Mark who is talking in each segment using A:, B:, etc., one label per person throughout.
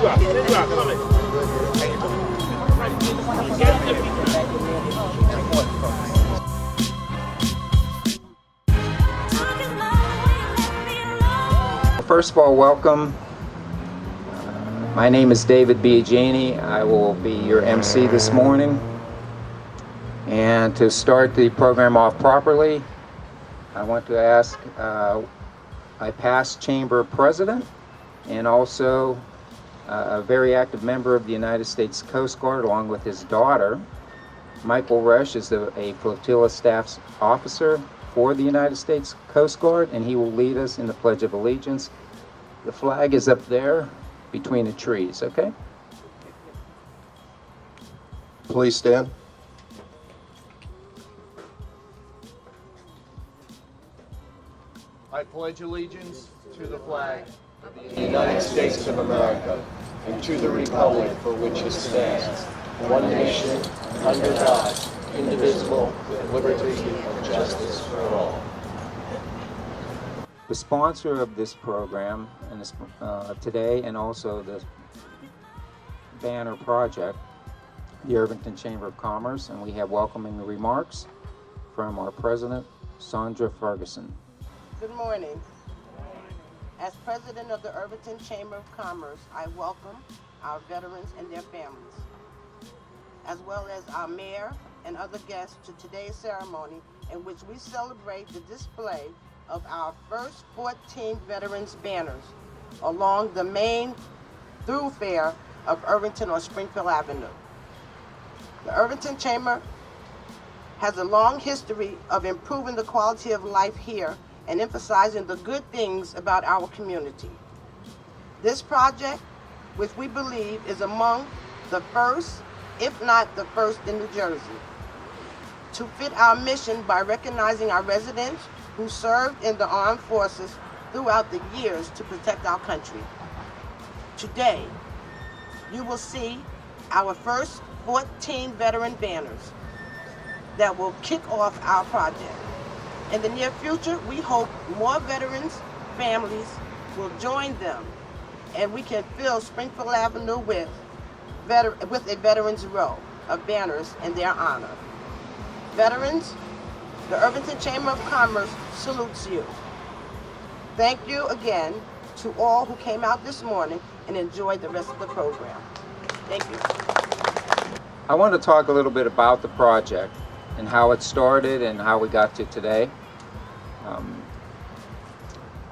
A: First of all, welcome. My name is David Biagini. I will be your MC this morning. And to start the program off properly, I want to ask my past chamber president and also a very active member of the United States Coast Guard, along with his daughter. Michael Resch is a flotilla staff officer for the United States Coast Guard, and he will lead us in the Pledge of Allegiance. The flag is up there between the trees, okay?
B: Please stand. I pledge allegiance to the flag of the United States of America and to the republic for which it stands, one nation, under God, indivisible, with liberty and justice for all.
A: The sponsor of this program and this, today, and also the banner project, the Irvington Chamber of Commerce, and we have welcoming remarks from our president, Sandra Ferguson.
C: Good morning. As president of the Irvington Chamber of Commerce, I welcome our veterans and their families, as well as our mayor and other guests to today's ceremony in which we celebrate the display of our first 14 veterans banners along the main thoroughfare of Irvington on Springfield Avenue. The Irvington Chamber has a long history of improving the quality of life here and emphasizing the good things about our community. This project, which we believe is among the first, if not the first in New Jersey, to fit our mission by recognizing our residents who served in the armed forces throughout the years to protect our country. Today, you will see our first 14 veteran banners that will kick off our project. In the near future, we hope more veterans' families will join them and we can fill Springfield Avenue with a veterans row of banners in their honor. Veterans, the Irvington Chamber of Commerce salutes you. Thank you again to all who came out this morning and enjoyed the rest of the program. Thank you.
A: I want to talk a little bit about the project and how it started and how we got to today.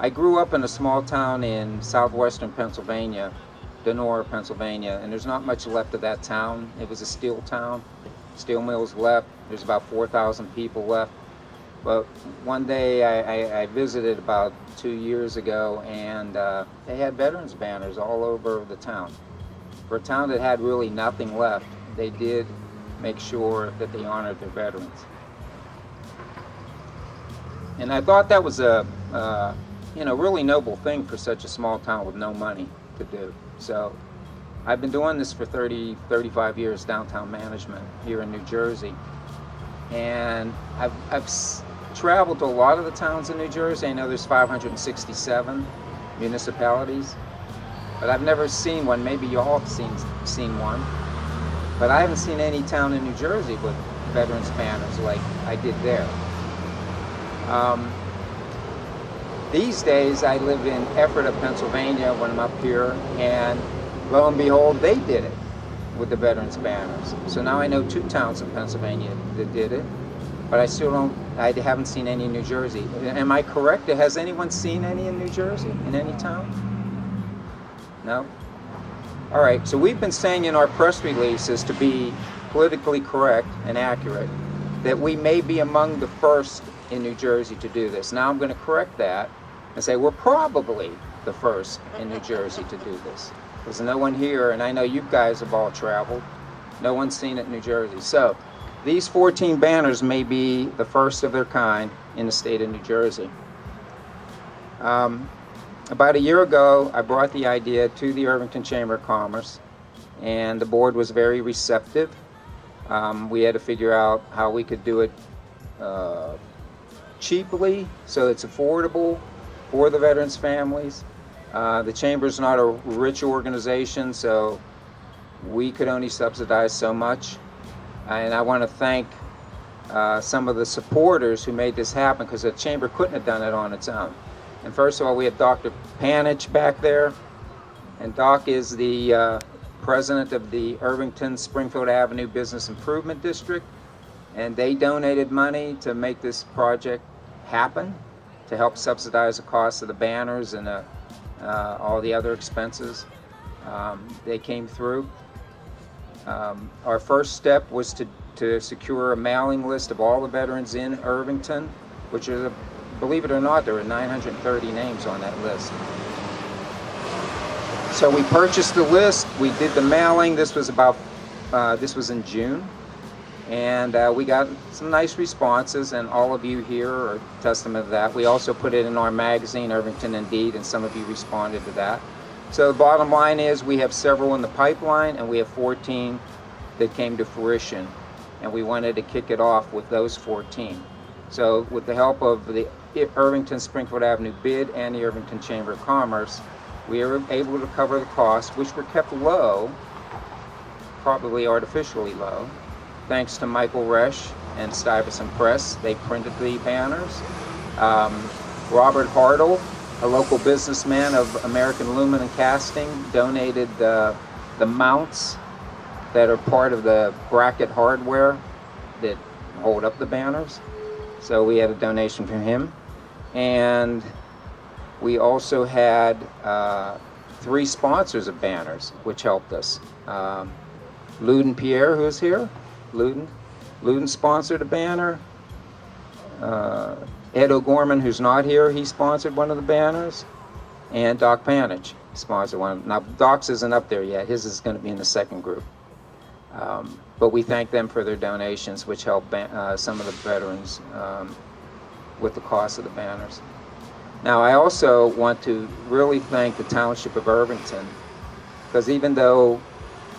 A: I grew up in a small town in southwestern Pennsylvania, Donora, Pennsylvania, and there's not much left of that town. It was a steel town. Steel mills left. There's about 4,000 people left. But one day I visited about 2 years ago, and they had veterans banners all over the town. For a town that had really nothing left, they did make sure that they honored their veterans. And I thought that was a really noble thing for such a small town with no money to do. So I've been doing this for 35 years, downtown management here in New Jersey. And I've traveled to a lot of the towns in New Jersey. I know there's 567 municipalities, but I've never seen one. Maybe you all have seen one, but I haven't seen any town in New Jersey with veterans banners like I did there. These days I live in Ephrata, Pennsylvania when I'm up here, and lo and behold, they did it with the veterans banners. So now I know 2 towns in Pennsylvania that did it, but I haven't seen any in New Jersey. Am I correct? Has anyone seen any in New Jersey, in any town? No? All right, so we've been saying in our press releases, to be politically correct and accurate, that we may be among the first in New Jersey to do this. Now I'm going to correct that and say we're probably the first in New Jersey to do this. There's no one here, and I know you guys have all traveled. No one's seen it in New Jersey. So these 14 banners may be the first of their kind in the state of New Jersey. About a year ago, I brought the idea to the Irvington Chamber of Commerce, and the board was very receptive. We had to figure out how we could do it cheaply, so it's affordable for the veterans' families, The Chamber's not a rich organization, so we could only subsidize so much. And I want to thank some of the supporters who made this happen, because the Chamber couldn't have done it on its own. And first of all, we have Dr. Panich back there, and Doc is the president of the Irvington Springfield Avenue Business Improvement District, and they donated money to make this project happen, to help subsidize the cost of the banners and all the other expenses. They came through. Our first step was to secure a mailing list of all the veterans in Irvington, which is, believe it or not, there are 930 names on that list. So we purchased the list, we did the mailing. This was in June, and we got some nice responses, and all of you here are testament to that. We also put it in our magazine, Irvington Indeed, and some of you responded to that. So the bottom line is we have several in the pipeline, and we have 14 that came to fruition, and we wanted to kick it off with those 14. So with the help of the Irvington Springfield Avenue bid and the Irvington Chamber of Commerce, we were able to cover the costs, which were kept low, probably artificially low, thanks to Michael Resch and Stuyvesant Press. They printed the banners. Robert Hartle, a local businessman of American Aluminum Casting, donated the mounts that are part of the bracket hardware that hold up the banners. So we had a donation from him. And we also had 3 sponsors of banners, which helped us. Luden Pierre, who is here. Luden sponsored a banner. Ed O'Gorman, who's not here, he sponsored one of the banners. And Doc Panich sponsored one. Now, Doc's isn't up there yet. His is going to be in the second group. But we thank them for their donations, which helped some of the veterans with the cost of the banners. Now, I also want to really thank the Township of Irvington, because even though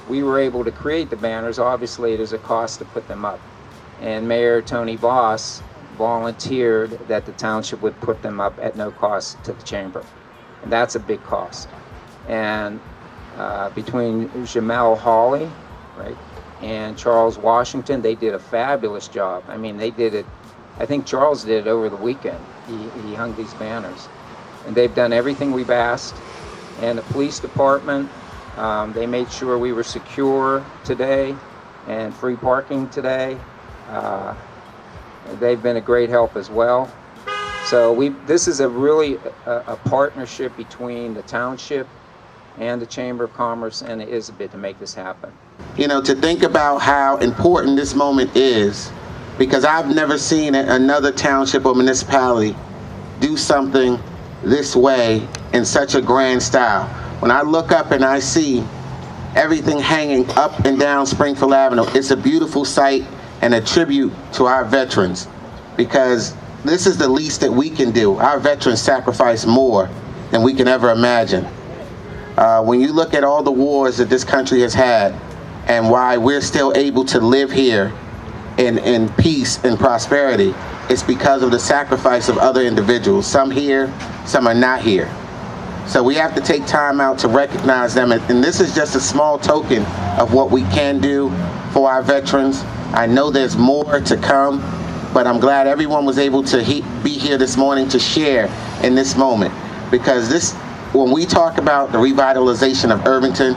A: we were able to create the banners, obviously there's a cost to put them up. And Mayor Tony Vauss volunteered that the township would put them up at no cost to the chamber. And that's a big cost. And between Jamel Hawley, right, and Charles Washington, they did a fabulous job. I mean, they did it, I think Charles did it over the weekend. He hung these banners. And they've done everything we've asked. And the police department, they made sure we were secure today and free parking today. They've been a great help as well. So this is really a partnership between the township and the Chamber of Commerce and the ISBIT to make this happen.
D: You know, to think about how important this moment is, because I've never seen another township or municipality do something this way in such a grand style. When I look up and I see everything hanging up and down Springfield Avenue, it's a beautiful sight and a tribute to our veterans, because this is the least that we can do. Our veterans sacrifice more than we can ever imagine. When you look at all the wars that this country has had and why we're still able to live here in peace and prosperity, it's because of the sacrifice of other individuals. Some here, some are not here. So we have to take time out to recognize them. And this is just a small token of what we can do for our veterans. I know there's more to come, but I'm glad everyone was able to be here this morning to share in this moment. Because when we talk about the revitalization of Irvington,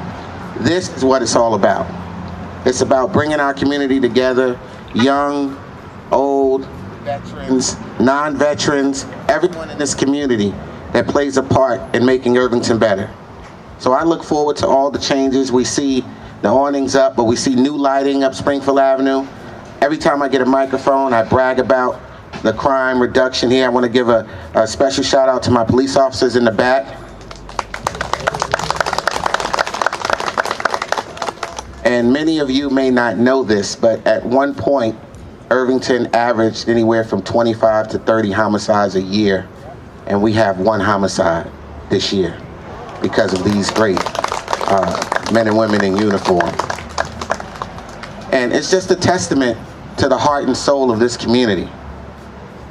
D: this is what it's all about. It's about bringing our community together, young, old, veterans, non-veterans, everyone in this community that plays a part in making Irvington better. So I look forward to all the changes. We see the awnings up, but we see new lighting up Springfield Avenue. Every time I get a microphone, I brag about the crime reduction here. I want to give a special shout out to my police officers in the back. And many of you may not know this, but at one point, Irvington averaged anywhere from 25 to 30 homicides a year. And we have 1 homicide this year because of these great men and women in uniform. And it's just a testament to the heart and soul of this community.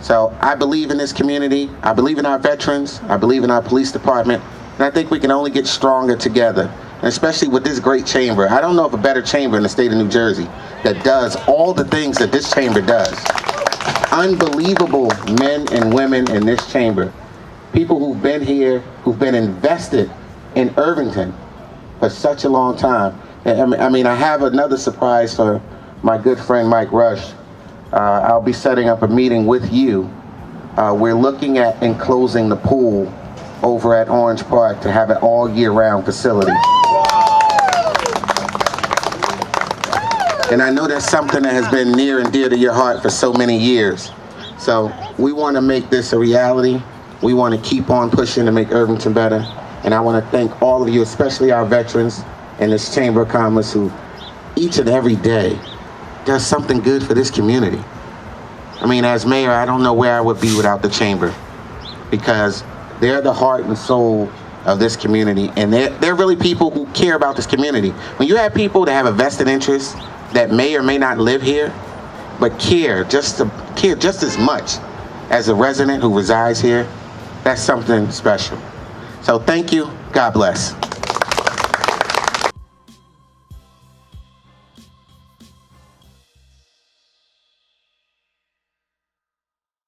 D: So I believe in this community. I believe in our veterans. I believe in our police department. And And I think we can only get stronger together, and especially with this great chamber. I don't know of a better chamber in the state of New Jersey that does all the things that this chamber does. Unbelievable men and women in this chamber. People who've been here, who've been invested in Irvington for such a long time. I mean, I have another surprise for my good friend Mike Rush. I'll be setting up a meeting with you. We're looking at enclosing the pool over at Orange Park to have an all year round facility. And I know that's something that has been near and dear to your heart for so many years. So we want to make this a reality. We want to keep on pushing to make Irvington better. And I want to thank all of you, especially our veterans in this Chamber of Commerce, who each and every day does something good for this community. I mean, as mayor, I don't know where I would be without the chamber, because they're the heart and soul of this community, and they're really people who care about this community. When you have people that have a vested interest that may or may not live here, but care just as much as a resident who resides here, that's something special. So thank you. God bless.